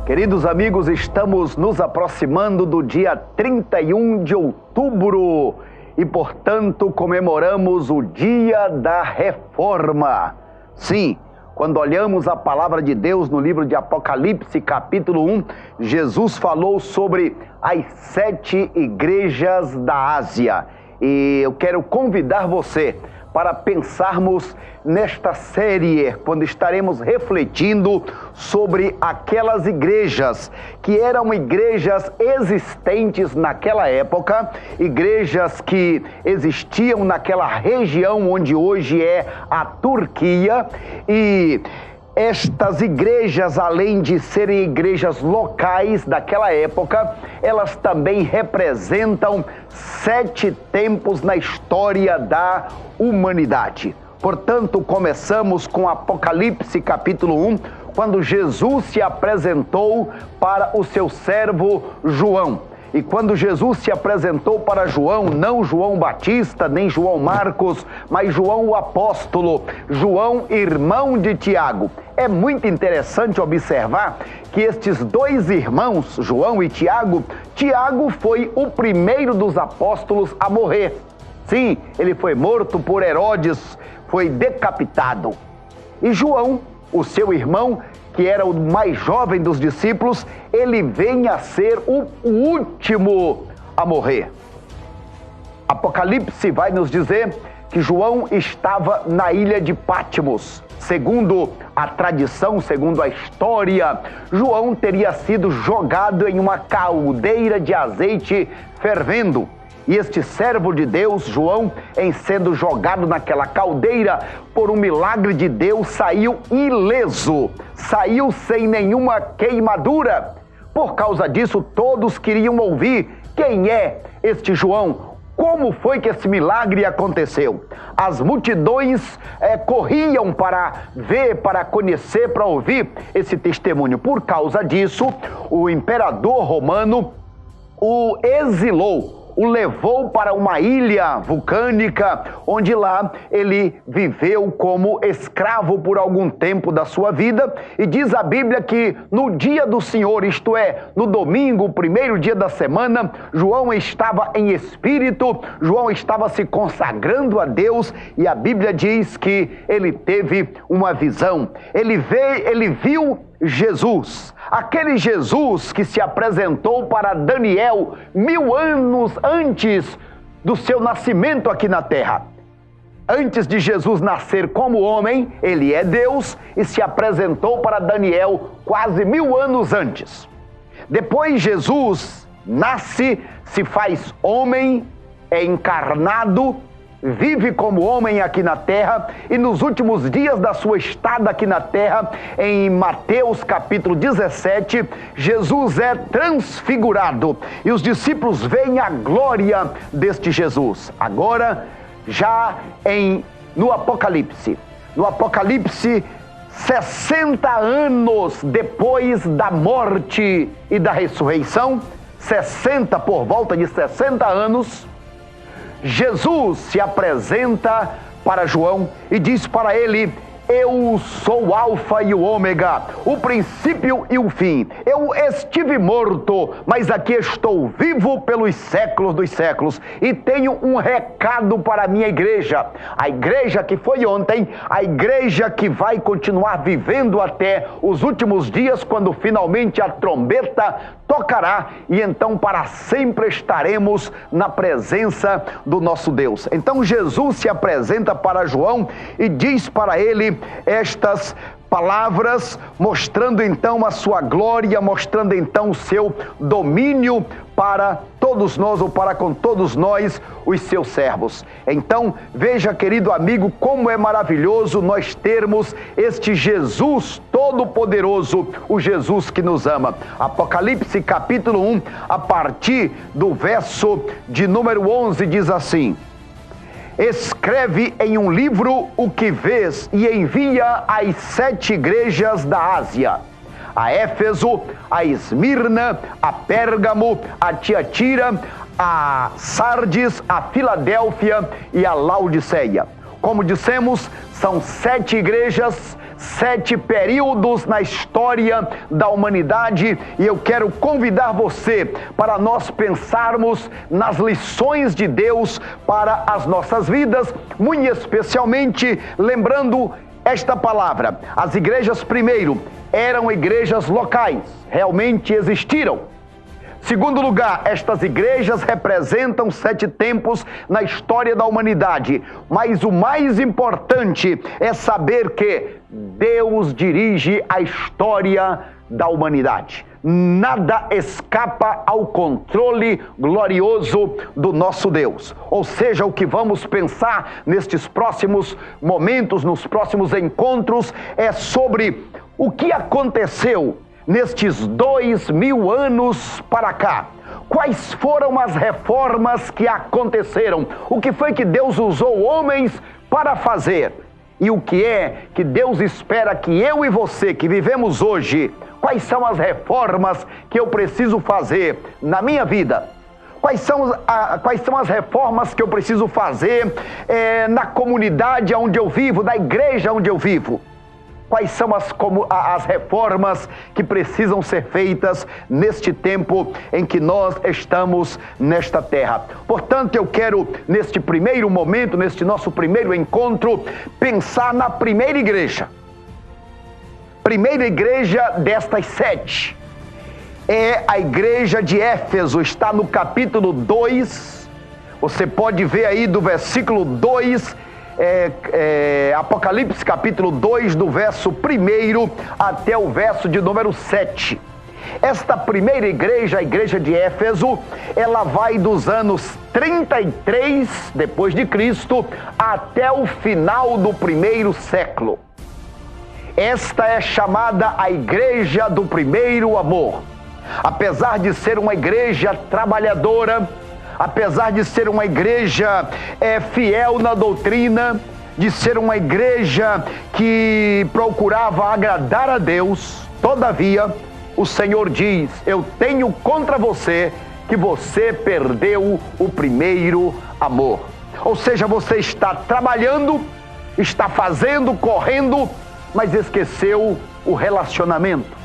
Queridos amigos, estamos nos aproximando do dia 31 de outubro e, portanto, comemoramos o Dia da Reforma. Sim, quando olhamos a palavra de Deus no livro de Apocalipse, capítulo 1, Jesus falou sobre as 7 igrejas da Ásia. E eu quero convidar você para pensarmos nesta série, quando estaremos refletindo sobre aquelas igrejas que eram igrejas existentes naquela época, igrejas que existiam naquela região onde hoje é a Turquia. E estas igrejas, além de serem igrejas locais daquela época, elas também representam 7 tempos na história da humanidade. Portanto, começamos com Apocalipse capítulo 1, quando Jesus se apresentou para o seu servo João. E quando Jesus se apresentou para João, não João Batista, nem João Marcos, mas João o apóstolo, João, irmão de Tiago. É muito interessante observar que estes 2 irmãos, João e Tiago, Tiago foi o primeiro dos apóstolos a morrer. Sim, ele foi morto por Herodes, foi decapitado. E João, o seu irmão, que era o mais jovem dos discípulos, ele vem a ser o último a morrer. Apocalipse vai nos dizer que João estava na ilha de Patmos. Segundo a tradição, segundo a história, João teria sido jogado em uma caldeira de azeite fervendo. E este servo de Deus, João, em sendo jogado naquela caldeira, por um milagre de Deus, saiu ileso, saiu sem nenhuma queimadura. Por causa disso, todos queriam ouvir quem é este João. Como foi que esse milagre aconteceu? As multidões corriam para ver, para conhecer, para ouvir esse testemunho. Por causa disso, o imperador romano o exilou, o levou para uma ilha vulcânica, onde lá ele viveu como escravo por algum tempo da sua vida. E diz a Bíblia que no dia do Senhor, isto é, no domingo, o primeiro dia da semana, João estava em espírito, João estava se consagrando a Deus, e a Bíblia diz que ele teve uma visão. Ele viu Jesus, aquele Jesus que se apresentou para Daniel 1000 anos antes do seu nascimento aqui na terra. Antes de Jesus nascer como homem, ele é Deus e se apresentou para Daniel quase 1000 anos antes. Depois Jesus nasce, se faz homem, é encarnado, vive como homem aqui na terra, e nos últimos dias da sua estada aqui na terra, em Mateus capítulo 17, Jesus é transfigurado e os discípulos veem a glória deste Jesus. Agora, já no Apocalipse, 60 anos depois da morte e da ressurreição, por volta de 60 anos, Jesus se apresenta para João e diz para ele: eu sou o Alfa e o Ômega, o princípio e o fim. Eu estive morto, mas aqui estou vivo pelos séculos dos séculos. E tenho um recado para a minha igreja. A igreja que foi ontem, a igreja que vai continuar vivendo até os últimos dias, quando finalmente a trombeta tocará, e então para sempre estaremos na presença do nosso Deus. Então Jesus se apresenta para João e diz para ele estas palavras, mostrando então a sua glória, mostrando então o seu domínio para todos nós, ou para com todos nós, os seus servos. Então, veja, querido amigo, como é maravilhoso nós termos este Jesus todo-poderoso, o Jesus que nos ama. Apocalipse capítulo 1, a partir do verso de número 11, diz assim: escreve em um livro o que vês e envia às 7 igrejas da Ásia: a Éfeso, a Esmirna, a Pérgamo, a Tiatira, a Sardes, a Filadélfia e a Laodiceia. Como dissemos, são 7 igrejas, 7 períodos na história da humanidade e eu quero convidar você para nós pensarmos nas lições de Deus para as nossas vidas, muito especialmente lembrando esta palavra. As igrejas, primeiro, eram igrejas locais, realmente existiram. Segundo lugar, estas igrejas representam 7 tempos na história da humanidade. Mas o mais importante é saber que Deus dirige a história da humanidade. Nada escapa ao controle glorioso do nosso Deus. Ou seja, o que vamos pensar nestes próximos momentos, nos próximos encontros, é sobre o que aconteceu nestes 2000 anos para cá. Quais foram as reformas que aconteceram? O que foi que Deus usou homens para fazer? E o que é que Deus espera que eu e você que vivemos hoje, quais são as reformas que eu preciso fazer na minha vida? Quais são as reformas que eu preciso fazer na comunidade onde eu vivo, na igreja onde eu vivo? Quais são as reformas que precisam ser feitas neste tempo em que nós estamos nesta terra? Portanto, eu quero, neste primeiro momento, neste nosso primeiro encontro, pensar na primeira igreja. Primeira igreja destas 7. É a igreja de Éfeso, está no capítulo 2. Você pode ver aí do versículo 2, Apocalipse capítulo 2, do verso 1 até o verso de número 7. Esta primeira igreja, a igreja de Éfeso, ela vai dos anos 33 depois de Cristo até o final do 1º século. Esta é chamada a igreja do primeiro amor. Apesar de ser uma igreja trabalhadora, apesar de ser uma igreja fiel na doutrina, de ser uma igreja que procurava agradar a Deus, todavia, o Senhor diz: eu tenho contra você que você perdeu o primeiro amor. Ou seja, você está trabalhando, está fazendo, correndo, mas esqueceu o relacionamento.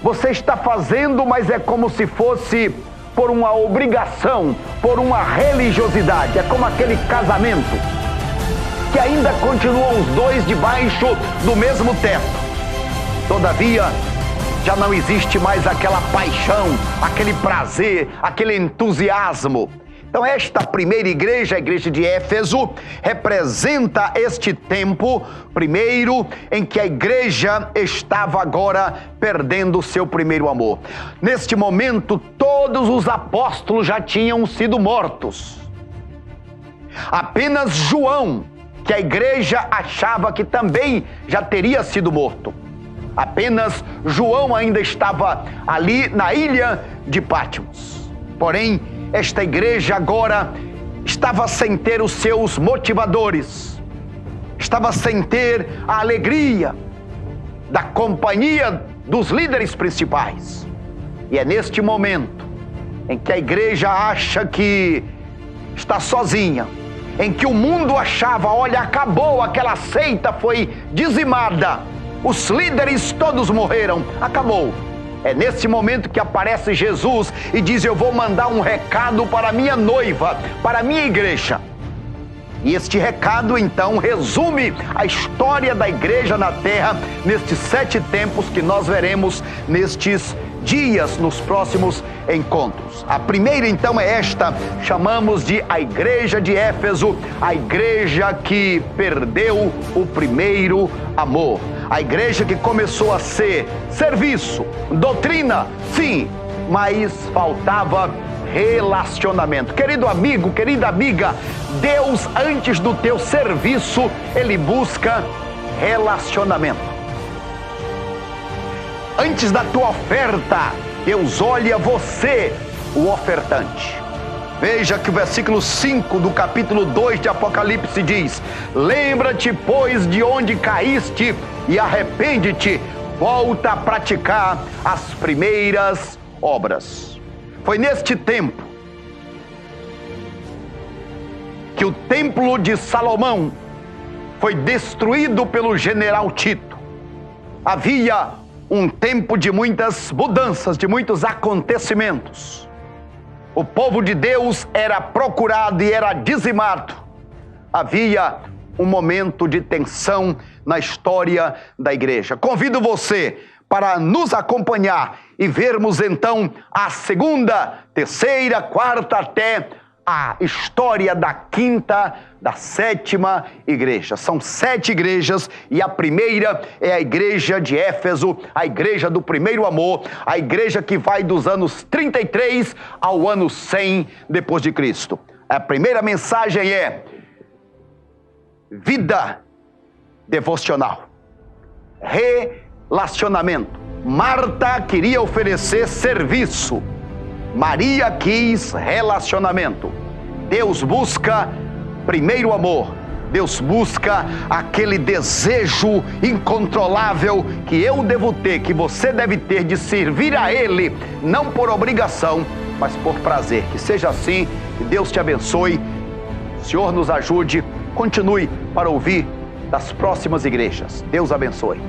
Você está fazendo, mas é como se fosse por uma obrigação, por uma religiosidade. É como aquele casamento que ainda continuam os dois debaixo do mesmo teto. Todavia, já não existe mais aquela paixão, aquele prazer, aquele entusiasmo. Então esta primeira igreja, a igreja de Éfeso, representa este tempo, primeiro, em que a igreja estava agora perdendo o seu primeiro amor. Neste momento, todos os apóstolos já tinham sido mortos. Apenas João, que a igreja achava que também já teria sido morto. Apenas João ainda estava ali na ilha de Patmos. Porém, esta igreja agora estava sem ter os seus motivadores, estava sem ter a alegria da companhia dos líderes principais. E é neste momento em que a igreja acha que está sozinha, em que o mundo achava: olha, acabou, aquela seita foi dizimada, os líderes todos morreram, acabou. É nesse momento que aparece Jesus e diz: eu vou mandar um recado para a minha noiva, para a minha igreja. E este recado, então, resume a história da igreja na terra nestes 7 tempos que nós veremos nestes dias, nos próximos encontros. A primeira, então, é esta, chamamos de a igreja de Éfeso, a igreja que perdeu o primeiro amor. A igreja que começou a ser serviço, doutrina, sim, mas faltava relacionamento. Querido amigo, querida amiga, Deus, antes do teu serviço, Ele busca relacionamento. Antes da tua oferta, Deus olha você, o ofertante. Veja que o versículo 5 do capítulo 2 de Apocalipse diz: lembra-te, pois, de onde caíste e arrepende-te, volta a praticar as primeiras obras. Foi neste tempo que o templo de Salomão foi destruído pelo general Tito. Havia um tempo de muitas mudanças, de muitos acontecimentos. O povo de Deus era procurado e era dizimado. Havia um momento de tensão na história da igreja. Convido você para nos acompanhar e vermos então a segunda, terceira, quarta até a história da quinta, da sétima igreja. São 7 igrejas e a primeira é a igreja de Éfeso, a igreja do primeiro amor, a igreja que vai dos anos 33 ao ano 100 depois de Cristo. A primeira mensagem é vida devocional, relacionamento. Marta queria oferecer serviço, Maria quis relacionamento. Deus busca primeiro amor. Deus busca aquele desejo incontrolável que eu devo ter, que você deve ter, de servir a Ele, não por obrigação, mas por prazer. Que seja assim, que Deus te abençoe, o Senhor nos ajude, continue para ouvir das próximas igrejas. Deus abençoe.